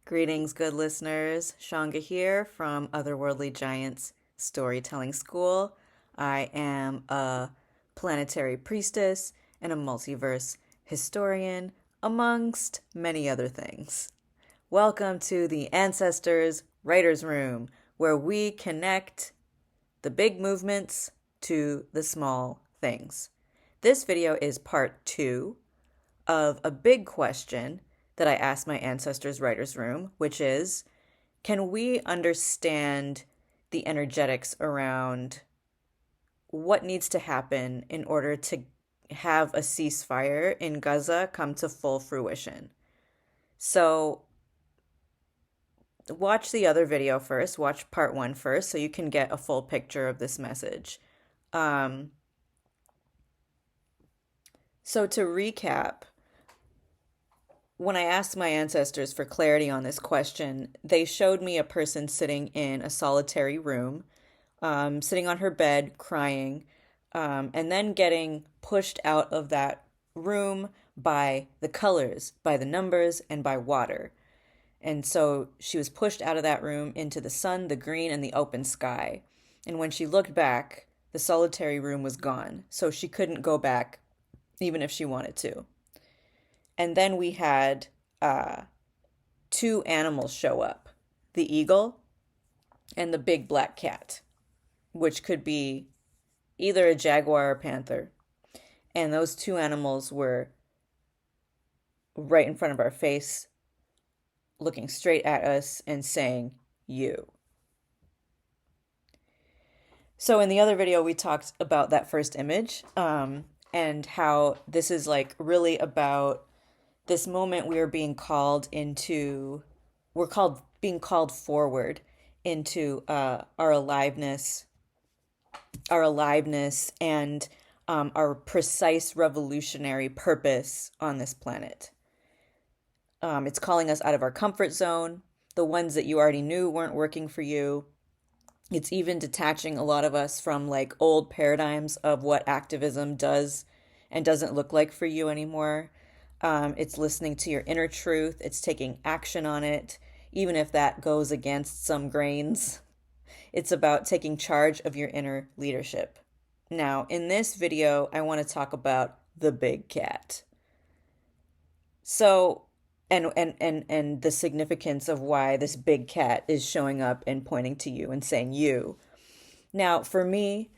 Greetings, good listeners. Shanga here from Otherworldly Giants Storytelling School. I am a planetary priestess and a multiverse historian, amongst many other things. Welcome to the Ancestors Writers Room, where we connect the big movements to the small things. This video is part 2 of a big question that I asked my Ancestors Writers Room, which is, can we understand the energetics around what needs to happen in order to have a ceasefire in Gaza come to full fruition? So watch the other video first, watch part 1 first, so you can get a full picture of this message. So to recap, when I asked my ancestors for clarity on this question, they showed me a person sitting in a solitary room, sitting on her bed, crying, and then getting pushed out of that room by the colors, by the numbers, and by water. And so she was pushed out of that room into the sun, the green, and the open sky. And when she looked back, the solitary room was gone. So she couldn't go back, even if she wanted to. And then we had two animals show up, the eagle and the big black cat, which could be either a jaguar or panther. And those two animals were right in front of our face, looking straight at us and saying, "You." So in the other video, we talked about that first image and how this is like really about this moment we are being called into, being called forward into our aliveness, and our precise revolutionary purpose on this planet. It's calling us out of our comfort zone, the ones that you already knew weren't working for you. It's even detaching a lot of us from like old paradigms of what activism does and doesn't look like for you anymore. It's listening to your inner truth. It's taking action on it, even if that goes against some grains. It's about taking charge of your inner leadership. Now, in this video, I want to talk about the big cat. So, and the significance of why this big cat is showing up and pointing to you and saying you. Now, for me,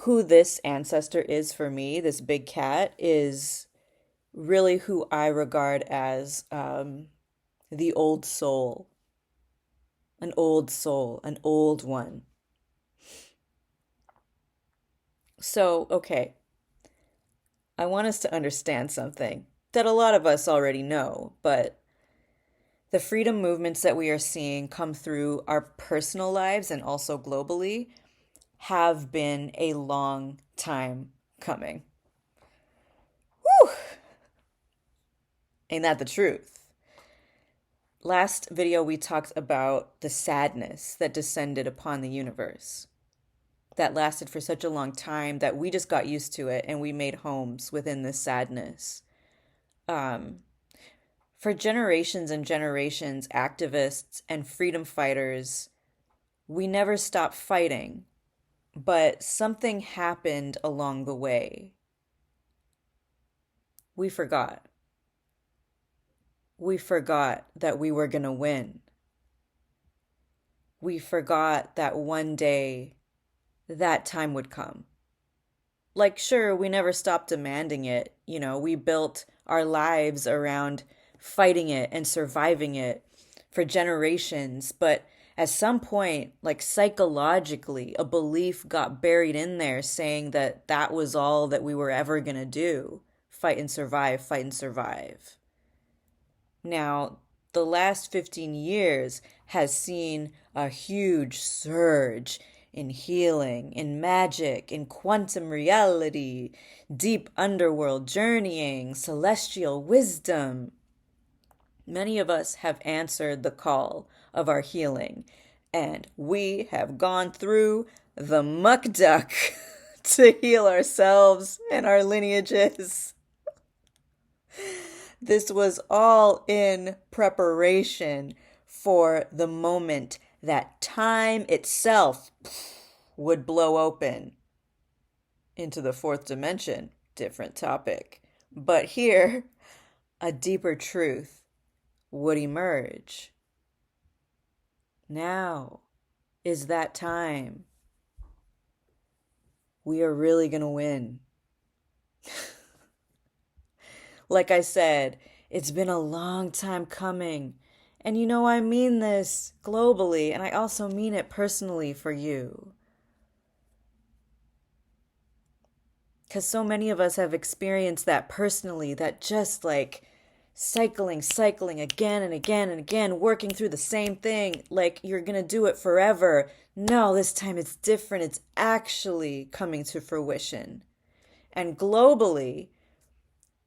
who this ancestor is for me, this big cat, is really who I regard as the old soul, an old one. So, okay, I want us to understand something that a lot of us already know, but the freedom movements that we are seeing come through our personal lives and also globally have been a long time coming. Whew! Ain't that the truth? Last video, we talked about the sadness that descended upon the universe. That lasted for such a long time that we just got used to it and we made homes within this sadness. For generations and generations, activists and freedom fighters, we never stopped fighting. But something happened along the way. We forgot. We forgot that we were going to win. We forgot that one day that time would come. Like, sure, we never stopped demanding it. We built our lives around fighting it and surviving it for generations, but at some point, like psychologically, a belief got buried in there saying that that was all that we were ever going to do. Fight and survive, fight and survive. Now, the last 15 years has seen a huge surge in healing, in magic, in quantum reality, deep underworld journeying, celestial wisdom. Many of us have answered the call of our healing, and we have gone through the muck duck to heal ourselves and our lineages. This was all in preparation for the moment that time itself would blow open into the fourth dimension. Different topic. But here, a deeper truth would emerge. Now is that time. We are really going to win. Like I said, it's been a long time coming. And you know, I mean this globally, and I also mean it personally for you. Because so many of us have experienced that personally, that just like cycling again and again and again, working through the same thing, like you're going to do it forever. No, this time it's different. It's actually coming to fruition. And globally,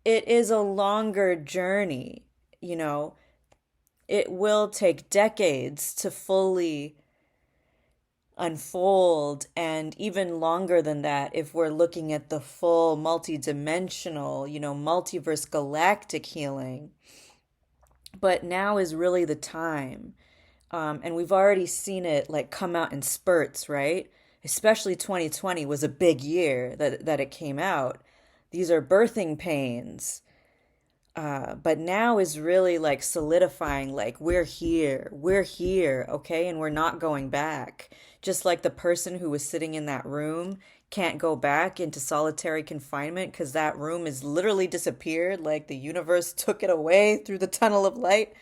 it is a longer journey. You know, it will take decades to fully unfold, and even longer than that if we're looking at the full multi-dimensional, multiverse galactic healing. But now is really the time. And we've already seen it like come out in spurts, right? Especially 2020 was a big year that it came out. These are birthing pains. But now is really like solidifying, like we're here, okay? And we're not going back. Just like the person who was sitting in that room can't go back into solitary confinement because that room is literally disappeared, like the universe took it away through the tunnel of light.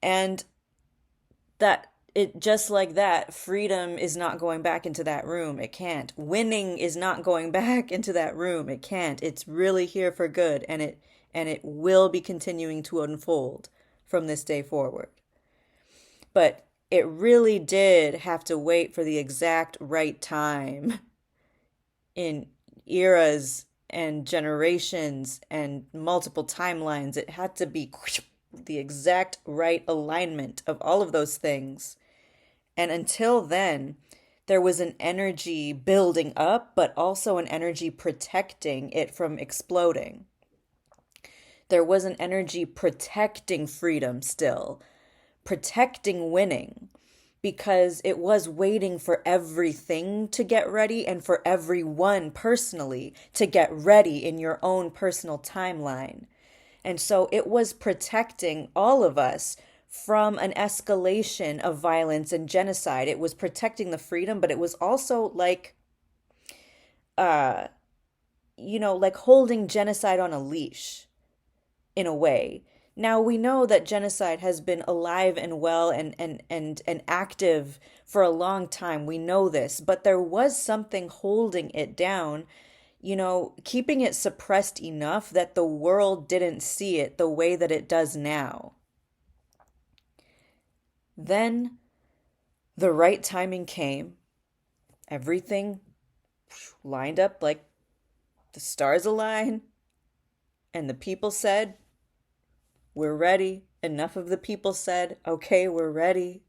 And that it just like that, freedom is not going back into that room. It can't. Winning is not going back into that room. It can't. It's really here for good, and it will be continuing to unfold from this day forward. But it really did have to wait for the exact right time in eras and generations and multiple timelines. It had to be the exact right alignment of all of those things. And until then, there was an energy building up, but also an energy protecting it from exploding. There was an energy protecting freedom still, protecting winning, because it was waiting for everything to get ready and for everyone personally to get ready in your own personal timeline. And so it was protecting all of us from an escalation of violence and genocide. It was protecting the freedom, but it was also like, uh, like holding genocide on a leash in a way. Now we know that genocide has been alive and well and active for a long time. We know this, but there was something holding it down, keeping it suppressed enough that the world didn't see it the way that it does now. Then the right timing came. Everything lined up like the stars align, and the people said, we're ready. Enough of the people said, okay, we're ready.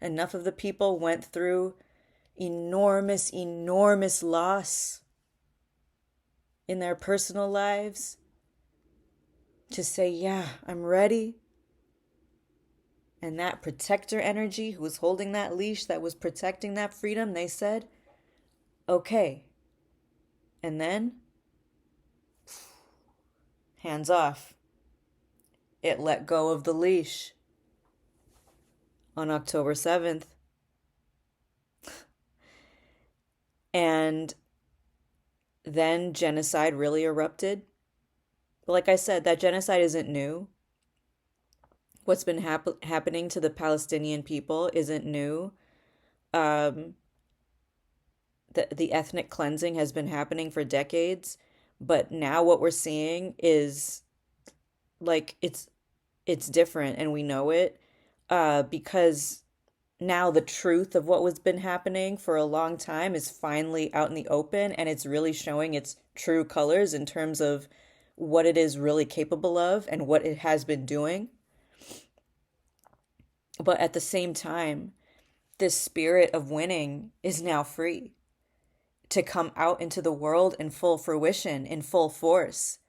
Enough of the people went through enormous, enormous loss in their personal lives to say, yeah, I'm ready. And that protector energy who was holding that leash, that was protecting that freedom, they said, okay. And then, hands off. It let go of the leash on October 7th. And then genocide really erupted. Like I said, that genocide isn't new. What's been happening to the Palestinian people isn't new. The ethnic cleansing has been happening for decades, but now what we're seeing is like it's different, and we know it because now the truth of what was been happening for a long time is finally out in the open, and it's really showing its true colors in terms of what it is really capable of and what it has been doing. But at the same time, this spirit of winning is now free to come out into the world in full fruition, in full force.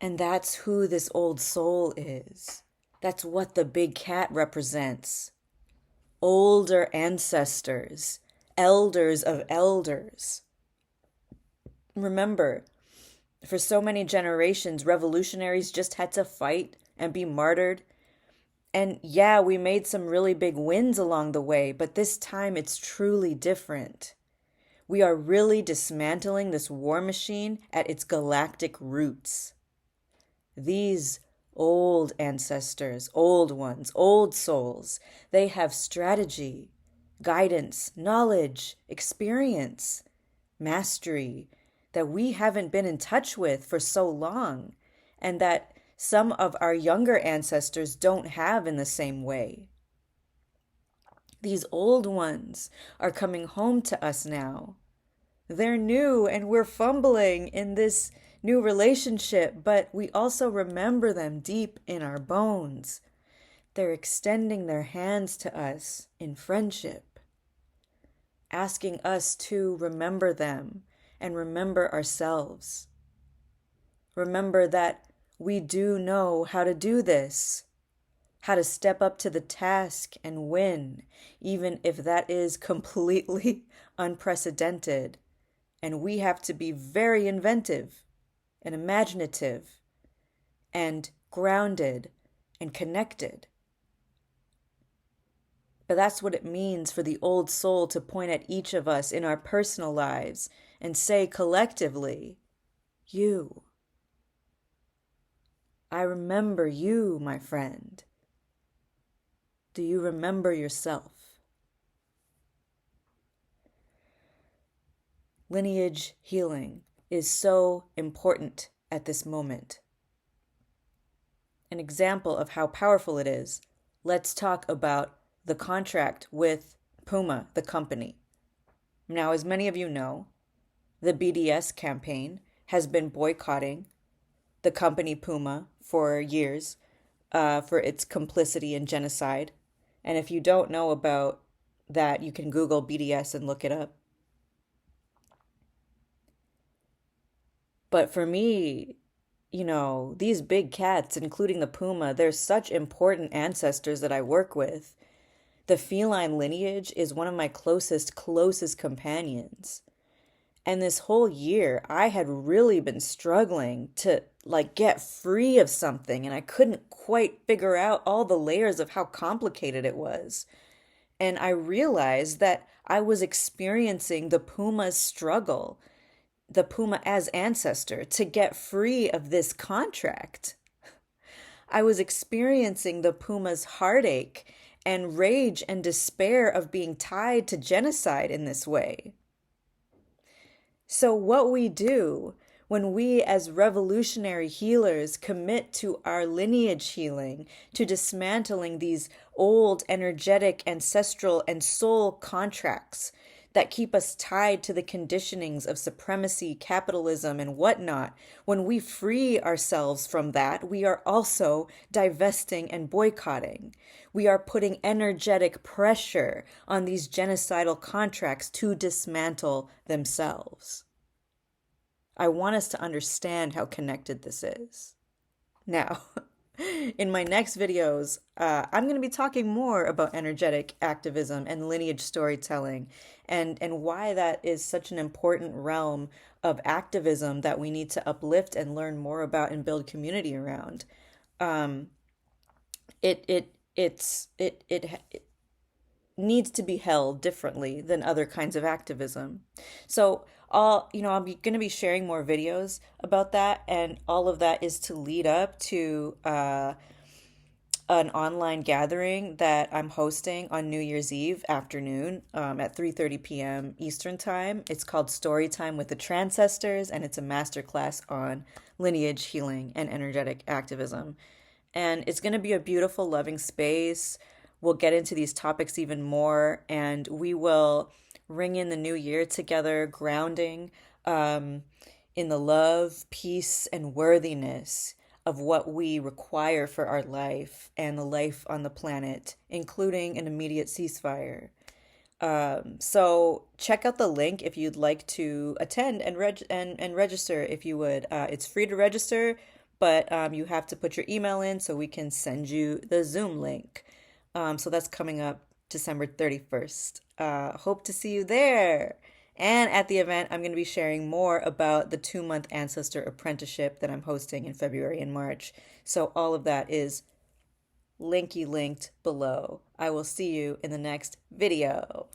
And that's who this old soul is. That's what the big cat represents. Older ancestors, elders of elders. Remember, for so many generations, revolutionaries just had to fight and be martyred. And yeah, we made some really big wins along the way, but this time it's truly different. We are really dismantling this war machine at its galactic roots. These old ancestors, old ones, old souls, they have strategy, guidance, knowledge, experience, mastery that we haven't been in touch with for so long, and that some of our younger ancestors don't have in the same way. These old ones are coming home to us now. They're new and we're fumbling in this new relationship, but we also remember them deep in our bones. They're extending their hands to us in friendship, asking us to remember them and remember ourselves. Remember that we do know how to do this, how to step up to the task and win, even if that is completely unprecedented. And we have to be very inventive and imaginative and grounded and connected. But that's what it means for the old soul to point at each of us in our personal lives and say collectively, you. I remember you, my friend. Do you remember yourself? Lineage healing is so important at this moment. An example of how powerful it is, let's talk about the contract with Puma, the company. Now, as many of you know, the BDS campaign has been boycotting the company Puma for years for its complicity in genocide. And if you don't know about that, you can Google BDS and look it up. But for me, these big cats, including the puma, they're such important ancestors that I work with. The feline lineage is one of my closest companions. And this whole year, I had really been struggling to get free of something, and I couldn't quite figure out all the layers of how complicated it was. And I realized that I was experiencing the puma's struggle, the puma as ancestor, to get free of this contract. I was experiencing the puma's heartache and rage and despair of being tied to genocide in this way. So what we do when we as revolutionary healers commit to our lineage healing, to dismantling these old, energetic, ancestral, and soul contracts that keep us tied to the conditionings of supremacy, capitalism, and whatnot, when we free ourselves from that, we are also divesting and boycotting. We are putting energetic pressure on these genocidal contracts to dismantle themselves. I want us to understand how connected this is. Now, in my next videos, I'm going to be talking more about energetic activism and lineage storytelling and why that is such an important realm of activism that we need to uplift and learn more about and build community around. It needs to be held differently than other kinds of activism. So I'm going to be sharing more videos about that, and all of that is to lead up to an online gathering that I'm hosting on New Year's Eve afternoon at 3:30 p.m. Eastern Time. It's called Storytime with the Transcestors, and it's a masterclass on lineage healing and energetic activism. And it's going to be a beautiful, loving space. We'll get into these topics even more, and we will ring in the new year together, grounding in the love, peace, and worthiness of what we require for our life and the life on the planet, including an immediate ceasefire. So check out the link if you'd like to attend and register if you would. It's free to register, but you have to put your email in so we can send you the Zoom link. So that's coming up December 31st. Hope to see you there. And at the event, I'm going to be sharing more about the 2-month ancestor apprenticeship that I'm hosting in February and March. So all of that is linky linked below. I will see you in the next video.